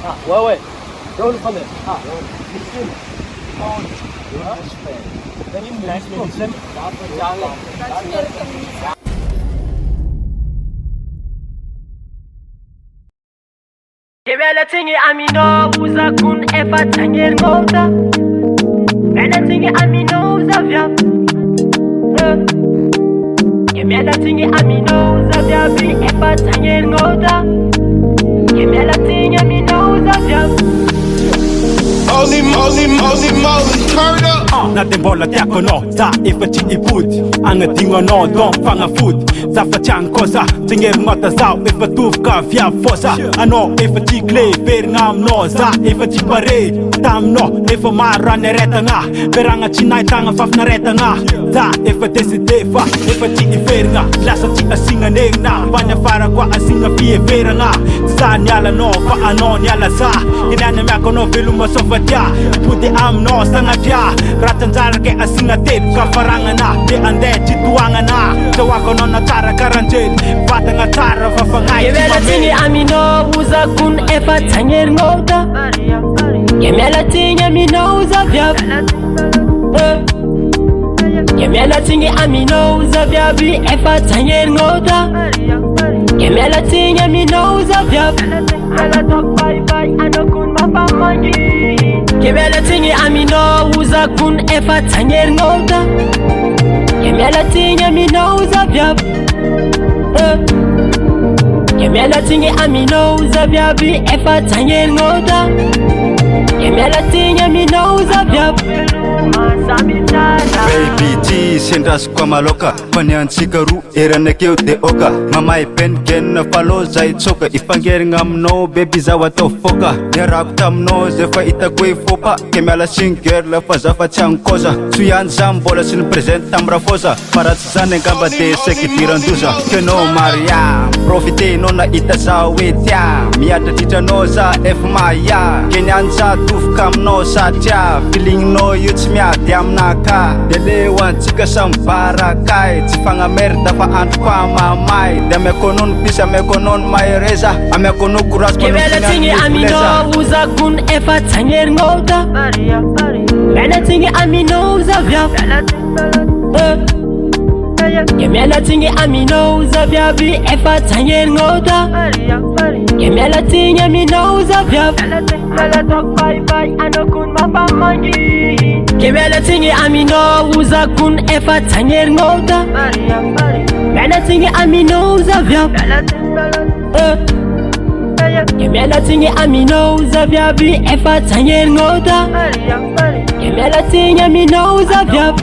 Ouais. Roll for them. Muslim. Kebela tingi amino uza kun efa tanger ngota. Kebela tingi amino uza vya. Kebela tingi amino uza vya bi efa tanger ngota. Kebela tingi amino uza vya. Moly, turn up. Na den bolla tiako no, za ifa chi iput. Anga dingo no, don fanga food. Za fa chang kosa, tinger ngota zao ifa tuf ka via fosa. Ano ifa chi clay, ver ngam no, za ifa chi pare. Tam no, ifa mara nereta nga. Beranga chi nai tanga faf nareta nga. Za ifa deside fa, ifa chi ifer nga. Lasa chi asinga neg na, vanya fara kwa asinga fie vera nga. Za nyala no, fa ano nyala za. Inanya meko no viluma sofa dia. Puti am no sanga dia. Ratanzara ke asinga tip ka faranga na. De ande chituanga na. Tawako no na tara karanjel. Vata nga tara vafangai. Kebela tingi amino uza kun efa tanger ngota. Kebela tingi amino uza vya. Kebela tingi amino uza vya bi efa tanger ngota. Kebela tingi amino uza vya. Kebela tingi amino uza kun efa tanger ngota. Kebela tingi amino uza vya. Kebela tingi amino uza vya bi efa tanger ngota. Kebela tingi amino uza vya. Baby G sendas kwa maloka Panyansika ru erana keu te oka Mamai pen ken na falo zai tsoka Ipanger ngam no baby zawa to foka Nerap tam no zefa ita kwe fopa Kemela singer la fazafa chang koza Suyan zambola sin present tamra fosa Parat zane gamba de seki tiranduza Keno Maria Profite no na ita zawe tia Miata tita no za F maya Kenyan za tuf kam no sa tia Feeling no yuts mia diam naka Dele wan chika sambara kai Tifanga merda fa antu kwa mamai Deme konon pisa me konon mayoreza Ame kono kuras konon Kebela tingi amino uza kun efa tanger ngota. Kebela tingi amino uza vya. Kebela tingi amino uza vya bi efa tanger ngota. Kebela tingi amino uza vya. Kebela tingi amino uza kun efa tanger ngota. Kebela tingi amino uza vya. Kebela tingi amino uza vya bi efa tanger ngota. Kebela tingi amino uza vya.